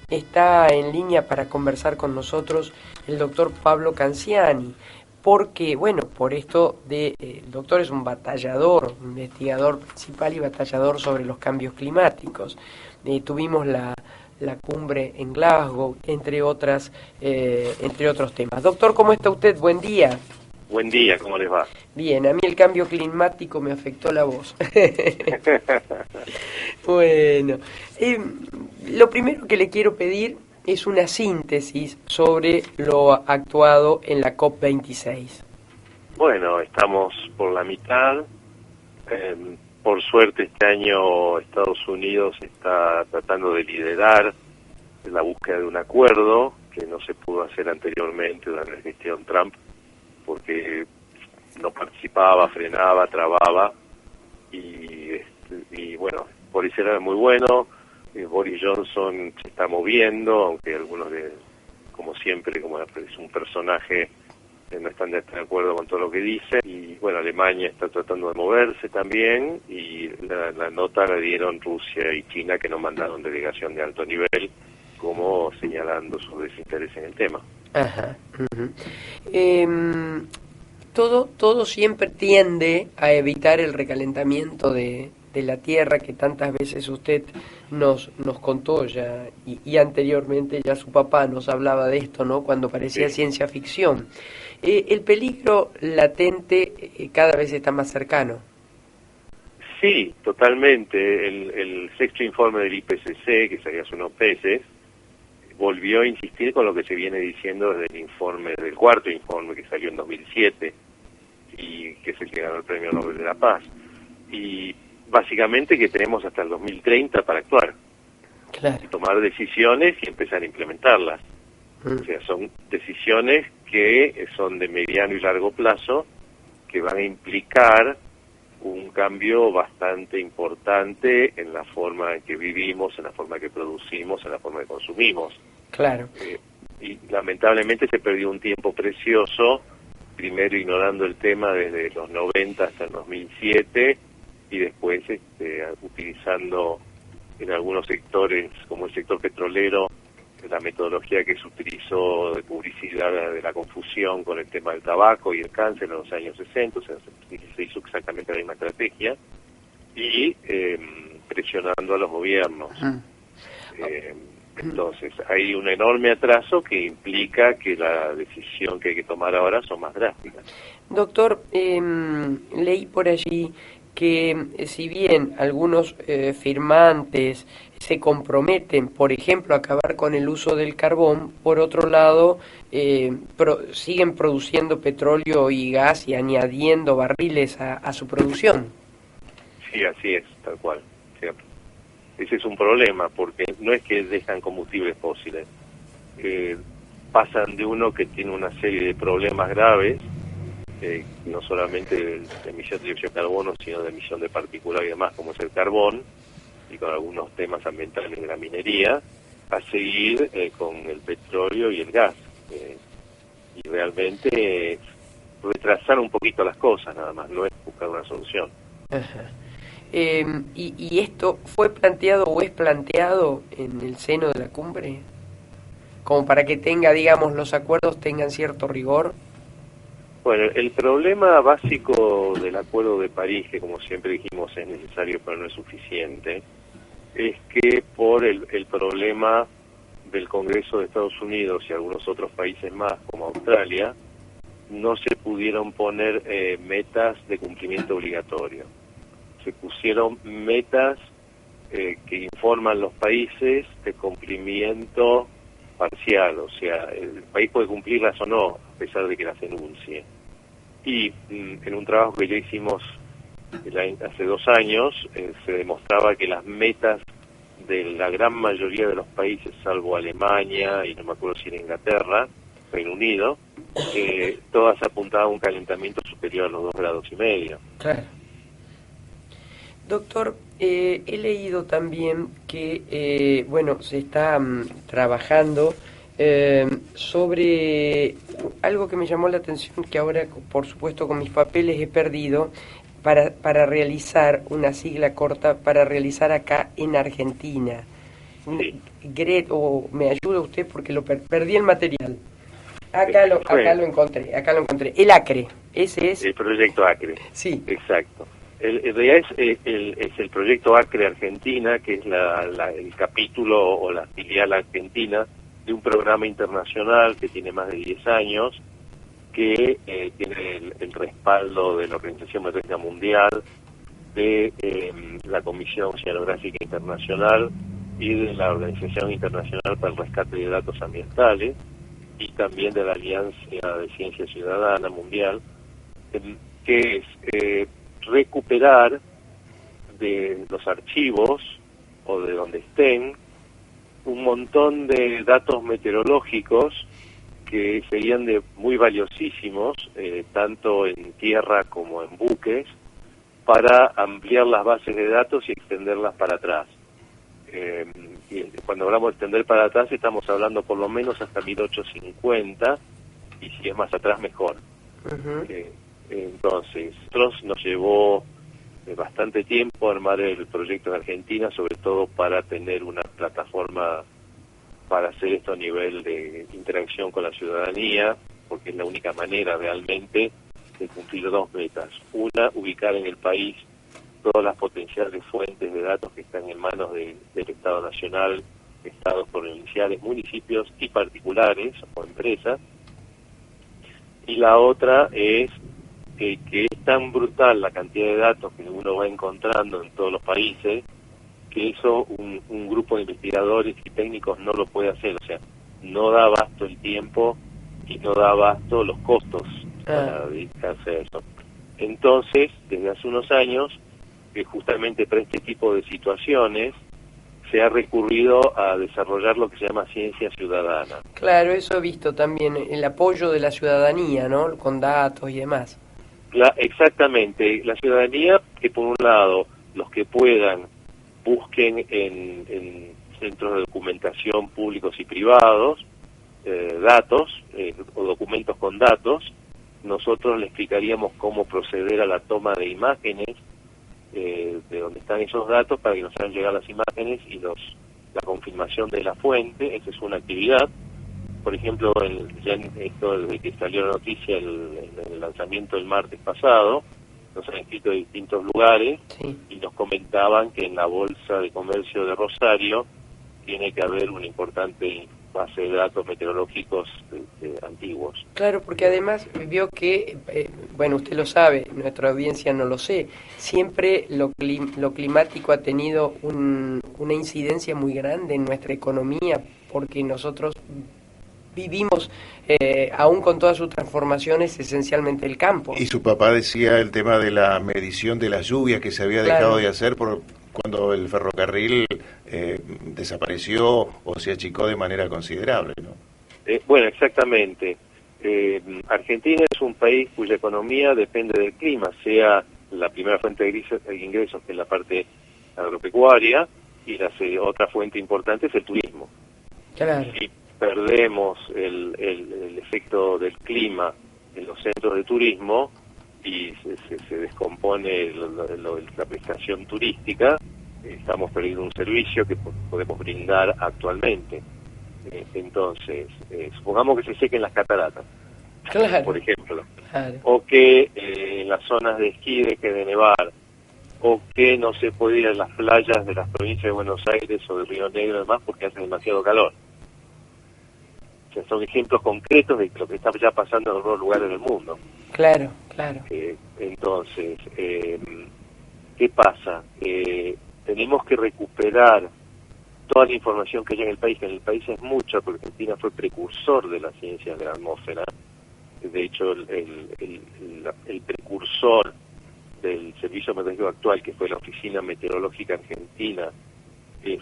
está en línea para conversar con nosotros el doctor Pablo Canciani, porque, bueno, por esto el doctor es un batallador, un investigador principal y batallador sobre los cambios climáticos. Tuvimos la cumbre en Glasgow, entre otros temas. Doctor, ¿cómo está usted? Buen día. Buen día, ¿cómo les va? Bien, a mí el cambio climático me afectó la voz. Bueno, lo primero que le quiero pedir es una síntesis sobre lo actuado en la COP26. Bueno, estamos por la mitad. Por suerte este año Estados Unidos está tratando de liderar la búsqueda de un acuerdo que no se pudo hacer anteriormente durante la gestión Trump, porque no participaba, frenaba, trababa, y bueno, Boris era muy bueno, Boris Johnson se está moviendo, aunque algunos, como siempre, como es un personaje, no están de acuerdo con todo lo que dice, y bueno, Alemania está tratando de moverse también, y la nota la dieron Rusia y China, que no mandaron delegación de alto nivel, como señalando su desinterés en el tema. Ajá. Uh-huh. Todo siempre tiende a evitar el recalentamiento de la Tierra, que tantas veces usted nos contó ya, y anteriormente ya su papá nos hablaba de esto, ¿no? Cuando parecía ciencia ficción. El peligro latente cada vez está más cercano. Sí, totalmente. El sexto informe del IPCC, que salió hace unos meses, volvió a insistir con lo que se viene diciendo desde del cuarto informe que salió en 2007 y que es el que ganó el Premio Nobel de la Paz. Y básicamente que tenemos hasta el 2030 para actuar, claro, tomar decisiones y empezar a implementarlas. O sea, son decisiones que son de mediano y largo plazo, que van a implicar un cambio bastante importante en la forma en que vivimos, en la forma en que producimos, en la forma en que consumimos. Claro. Y lamentablemente se perdió un tiempo precioso, primero ignorando el tema desde los 90 hasta el 2007, y después utilizando en algunos sectores, como el sector petrolero, la metodología que se utilizó de publicidad de la confusión con el tema del tabaco y el cáncer en los años 60, o sea, se hizo exactamente la misma estrategia, y presionando a los gobiernos. Entonces, hay un enorme atraso que implica que la decisión que hay que tomar ahora son más drásticas. Doctor, leí por allí que si bien algunos firmantes se comprometen, por ejemplo, a acabar con el uso del carbón, por otro lado siguen produciendo petróleo y gas y añadiendo barriles a su producción. Sí, así es, tal cual, cierto. Ese es un problema, porque no es que dejan combustibles fósiles, pasan de uno que tiene una serie de problemas graves, no solamente de emisión de dióxido de carbono, sino de emisión de partículas y demás, como es el carbón, y con algunos temas ambientales de la minería, a seguir con el petróleo y el gas. Y realmente retrasar un poquito las cosas, nada más, no es buscar una solución. Ajá. ¿Y esto fue planteado o es planteado en el seno de la cumbre? Como para que tenga, digamos, los acuerdos tengan cierto rigor. Bueno, el problema básico del Acuerdo de París, que como siempre dijimos es necesario pero no es suficiente, es que por el problema del Congreso de Estados Unidos y algunos otros países más, como Australia, no se pudieron poner metas de cumplimiento obligatorio. Se pusieron metas que informan los países de cumplimiento parcial, o sea, el país puede cumplirlas o no, a pesar de que las enuncie. Y en un trabajo que ya hicimos hace 2 años, se demostraba que las metas de la gran mayoría de los países, salvo Alemania y no me acuerdo si era Inglaterra, Reino Unido, todas apuntaban a un calentamiento superior a los 2,5 grados. Claro. Doctor, he leído también que, bueno, se está trabajando sobre algo que me llamó la atención, que ahora, por supuesto, con mis papeles he perdido, para realizar una sigla corta, para realizar acá en Argentina Sí. Gret, o me ayuda usted porque lo perdí el material. Acá lo encontré. El ACRE, ese es. El proyecto ACRE. Sí. Exacto. En realidad es el proyecto ACRE Argentina, que es el capítulo o la filial argentina de un programa internacional que tiene más de 10 años, que tiene el respaldo de la Organización Meteorológica Mundial, de la Comisión Oceanográfica Internacional y de la Organización Internacional para el Rescate de Datos Ambientales, y también de la Alianza de Ciencia Ciudadana Mundial, que es recuperar de los archivos o de donde estén un montón de datos meteorológicos que serían muy valiosísimos, tanto en tierra como en buques, para ampliar las bases de datos y extenderlas para atrás. Y cuando hablamos de extender para atrás estamos hablando por lo menos hasta 1850, y si es más atrás mejor. Entonces, nosotros nos llevó bastante tiempo armar el proyecto en Argentina, sobre todo para tener una plataforma para hacer esto a nivel de interacción con la ciudadanía, porque es la única manera realmente de cumplir dos metas. Una, ubicar en el país todas las potenciales fuentes de datos que están en manos del Estado Nacional, estados provinciales, municipios y particulares o empresas. Y la otra es que es tan brutal la cantidad de datos que uno va encontrando en todos los países, que eso un grupo de investigadores y técnicos no lo puede hacer. O sea, no da abasto el tiempo y no da abasto los costos para dedicarse a eso. Entonces, desde hace unos años, que justamente para este tipo de situaciones se ha recurrido a desarrollar lo que se llama ciencia ciudadana. Claro, eso he visto también, el apoyo de la ciudadanía, ¿no? Con datos y demás. Exactamente, la ciudadanía, que por un lado, los que puedan, busquen en centros de documentación públicos y privados, datos o documentos con datos. Nosotros le explicaríamos cómo proceder a la toma de imágenes de donde están esos datos para que nos hagan llegar las imágenes y la confirmación de la fuente. Esa es una actividad. Por ejemplo, desde que salió la noticia el lanzamiento el martes pasado, nos han escrito de distintos lugares, sí, y nos comentaban que en la Bolsa de Comercio de Rosario tiene que haber una importante base de datos meteorológicos antiguos. Claro, porque además vio que, bueno, usted lo sabe, nuestra audiencia no lo sé, siempre lo climático ha tenido una incidencia muy grande en nuestra economía, porque nosotros vivimos, aún con todas sus transformaciones, esencialmente el campo. Y su papá decía el tema de la medición de las lluvias que se había dejado de hacer cuando el ferrocarril desapareció o se achicó de manera considerable, ¿no? Bueno, exactamente. Argentina es un país cuya economía depende del clima, sea la primera fuente de ingresos, que es la parte agropecuaria, y la otra fuente importante es el turismo. Claro. Si perdemos el efecto del clima en los centros de turismo y se descompone la prestación turística, estamos perdiendo un servicio que podemos brindar actualmente. Entonces, supongamos que se sequen las cataratas, claro, por ejemplo, claro, o que en las zonas de esquí deje de nevar, o que no se puede ir a las playas de las provincias de Buenos Aires o de Río Negro y demás porque hace demasiado calor. O sea, son ejemplos concretos de lo que está ya pasando en otros lugares del mundo. Claro, claro. Entonces, ¿qué pasa? Tenemos que recuperar toda la información que hay en el país, que en el país es mucha, porque Argentina fue precursor de las ciencias de la atmósfera. De hecho, el precursor del servicio meteorológico actual, que fue la Oficina Meteorológica Argentina,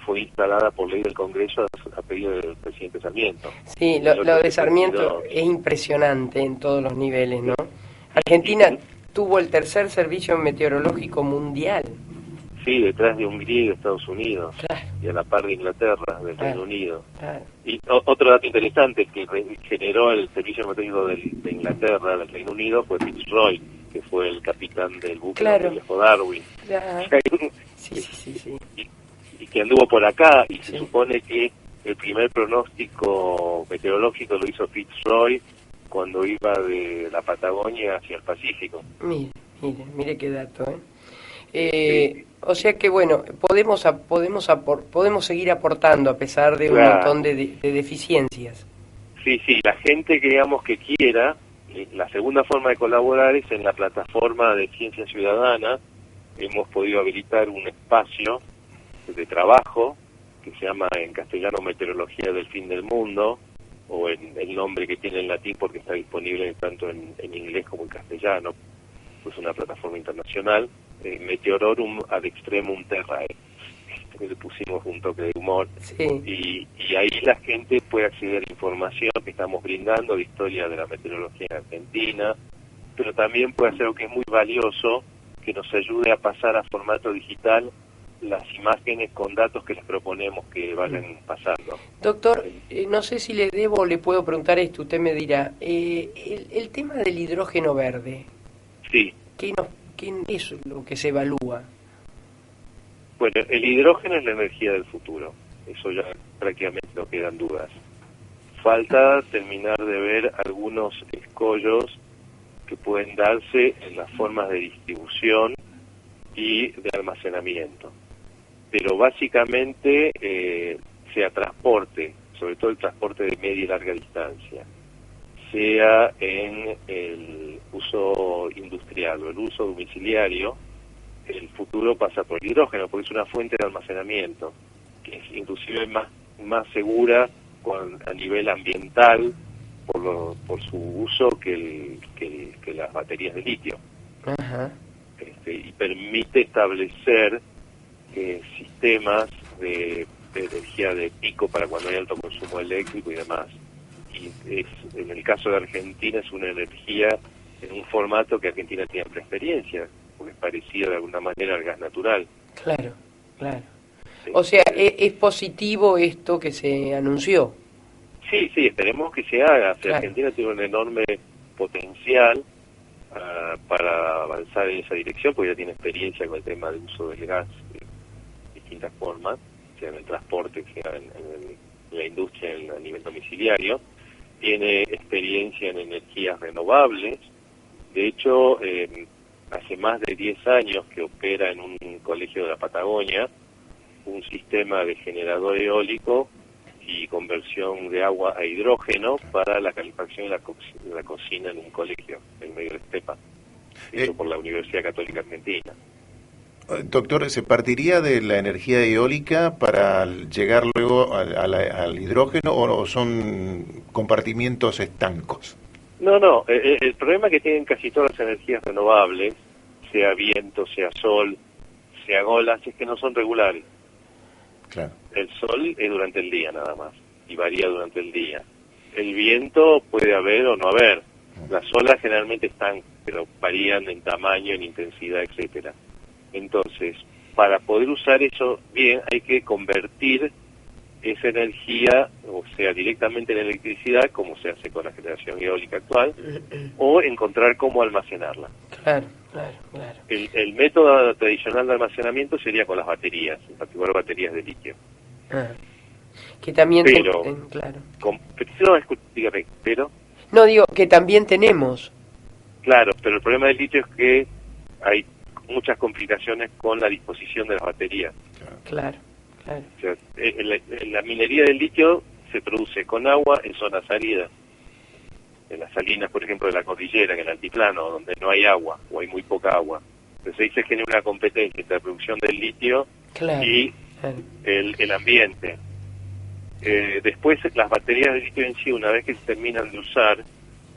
fue instalada por ley del Congreso a pedido del presidente Sarmiento. Sí, lo de Sarmiento es impresionante en todos los niveles, ¿no? Argentina tuvo el tercer servicio meteorológico mundial. Sí, detrás de Hungría y de Estados Unidos, claro, y a la par de Inglaterra, del Reino Unido. Claro. Y otro dato interesante es que generó el servicio meteorológico de Inglaterra, del Reino Unido, fue Fitzroy, que fue el capitán del buque donde viajó Darwin. Claro. Sí. Y que anduvo por acá y Sí. se supone que el primer pronóstico meteorológico lo hizo Fitzroy cuando iba de la Patagonia hacia el Pacífico. Mire qué dato, ¿eh? O sea que bueno, podemos seguir aportando a pesar de un Claro. montón de deficiencias. Sí, la gente que digamos que quiera, la segunda forma de colaborar es en la plataforma de Ciencia Ciudadana. Hemos podido habilitar un espacio de trabajo que se llama en castellano Meteorología del Fin del Mundo, o en el nombre que tiene en latín porque está disponible tanto en inglés como en castellano, pues una plataforma internacional, Meteororum ad extremum terrae, que le pusimos un toque de humor, Sí. y ahí la gente puede acceder a información que estamos brindando de historia de la meteorología en Argentina, pero también puede hacer algo que es muy valioso, que nos ayude a pasar a formato digital las imágenes con datos que les proponemos que vayan pasando. Doctor, no sé si le debo o le puedo preguntar esto, usted me dirá, el tema del hidrógeno verde, Sí. ¿qué es lo que se evalúa? Bueno, el hidrógeno es la energía del futuro. Eso ya prácticamente no quedan dudas. Falta terminar de ver algunos escollos que pueden darse en las formas de distribución y de almacenamiento. Pero básicamente, sea transporte, sobre todo el transporte de media y larga distancia, sea en el uso industrial o el uso domiciliario, el futuro pasa por el hidrógeno, porque es una fuente de almacenamiento, que es inclusive más segura a nivel ambiental por su uso que las baterías de litio. Ajá. Y permite establecer sistemas de energía de pico para cuando hay alto consumo eléctrico y demás. Y en el caso de Argentina es una energía en un formato que Argentina tiene amplia experiencia, porque es parecido de alguna manera al gas natural. Claro. O sea, ¿es positivo esto que se anunció? Sí, esperemos que se haga. O sea, Claro. Argentina tiene un enorme potencial para avanzar en esa dirección, porque ya tiene experiencia con el tema del uso del gas de distintas formas, sea en el transporte, sea en la industria a nivel domiciliario. Tiene experiencia en energías renovables. De hecho, hace más de 10 años que opera en un colegio de la Patagonia un sistema de generador eólico y conversión de agua a hidrógeno para la calefacción de la cocina en un colegio en medio de la estepa, hecho por la Universidad Católica Argentina. Doctor, ¿se partiría de la energía eólica para llegar luego al hidrógeno o son compartimientos estancos? No, el problema que tienen casi todas las energías renovables, sea viento, sea sol, sea olas, es que no son regulares. Claro. El sol es durante el día nada más, y varía durante el día. El viento puede haber o no haber. Las olas generalmente están, pero varían en tamaño, en intensidad, etcétera. Entonces, para poder usar eso bien, hay que convertir esa energía, o sea, directamente en electricidad, como se hace con la generación eólica actual, o encontrar cómo almacenarla. Claro. El método tradicional de almacenamiento sería con las baterías, en particular baterías de litio. Que también Pero, claro. Dígame, pero... No, digo, que también tenemos. Claro, pero el problema del litio es que hay muchas complicaciones con la disposición de las baterías. Claro. O sea, la minería del litio se produce con agua en zonas áridas. En las salinas, por ejemplo, de la cordillera, en el altiplano, donde no hay agua o hay muy poca agua. Entonces ahí se genera una competencia entre la producción del litio y el ambiente. Después, las baterías de litio en sí, una vez que se terminan de usar,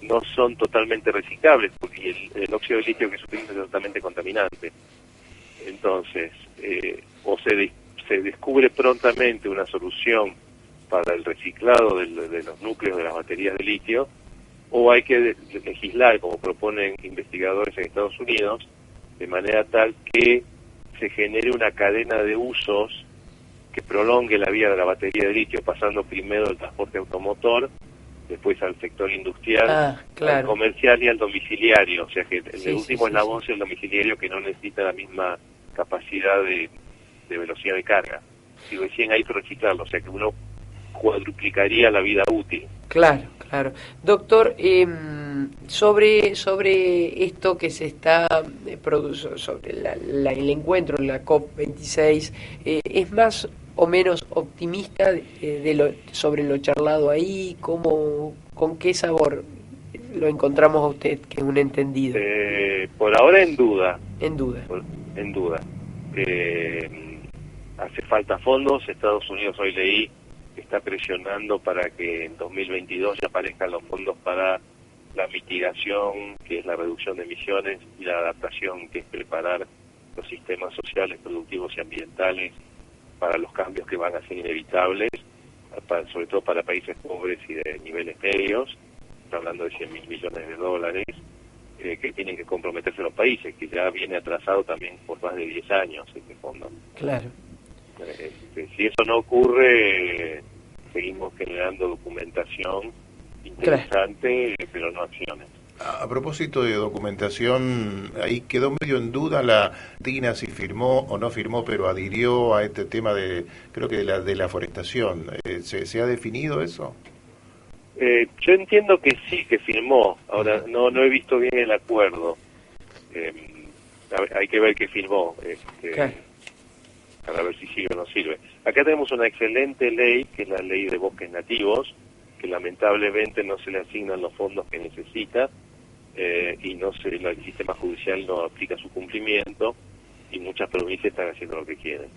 no son totalmente reciclables, porque el óxido de litio que se utiliza es totalmente contaminante. Entonces, o se descubre prontamente una solución para el reciclado de los núcleos de las baterías de litio, o hay que legislar, como proponen investigadores en Estados Unidos, de manera tal que se genere una cadena de usos que prolongue la vida de la batería de litio, pasando primero al transporte automotor, después al sector industrial, al comercial y al domiciliario. O sea que el último eslabón es el domiciliario, que no necesita la misma capacidad de velocidad de carga. si recién hay que reciclarlo, o sea que uno cuadruplicaría la vida útil. Claro, claro. Doctor, sobre esto que se está produciendo, sobre el encuentro en la COP26, ¿es más o menos optimista sobre lo charlado ahí? ¿Con qué sabor lo encontramos a usted, que es un entendido? Por ahora en duda. En duda. En duda. Hace falta fondos. Estados Unidos, hoy leí, está presionando para que en 2022 ya aparezcan los fondos para la mitigación, que es la reducción de emisiones, y la adaptación, que es preparar los sistemas sociales, productivos y ambientales para los cambios que van a ser inevitables, sobre todo para países pobres y de niveles medios. Está hablando de $100.000 millones que tienen que comprometerse los países, que ya viene atrasado también por más de 10 años este fondo. Claro. Si eso no ocurre, seguimos generando documentación interesante, claro, pero no acciones. A propósito de documentación, ahí quedó medio en duda la DINA si firmó o no firmó, pero adhirió a este tema creo que de la forestación. ¿Se ha definido eso? Yo entiendo que sí, que firmó. Ahora no he visto bien el acuerdo. Hay que ver qué firmó. Claro. Para ver si sirve o no sirve. Acá tenemos una excelente ley, que es la ley de bosques nativos, que lamentablemente no se le asignan los fondos que necesita, y el sistema judicial no aplica su cumplimiento, y muchas provincias están haciendo lo que quieren.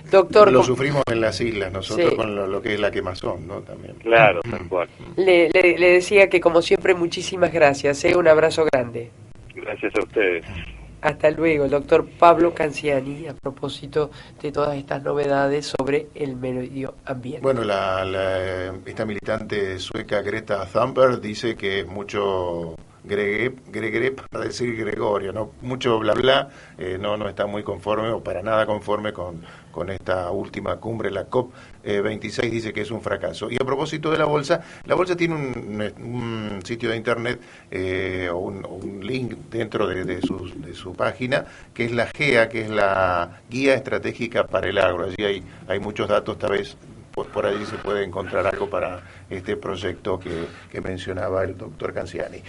Doctor, lo sufrimos en las islas nosotros, sí, con lo que es la quemazón, ¿no? También. Claro, tal cual. Le decía que, como siempre, muchísimas gracias, un abrazo grande. Gracias a ustedes. Hasta luego, el doctor Pablo Canziani, a propósito de todas estas novedades sobre el medio ambiente. Bueno, esta militante sueca Greta Thunberg dice que es mucho Gregre para decir Gregorio, ¿no? Mucho bla bla, no está muy conforme o para nada conforme con esta última cumbre, la COP26, dice que es un fracaso. Y a propósito de la bolsa tiene un sitio de internet o un link dentro de su página, que es la GEA, que es la Guía Estratégica para el Agro. Allí hay muchos datos, tal vez por allí se puede encontrar algo para este proyecto que mencionaba el doctor Canziani.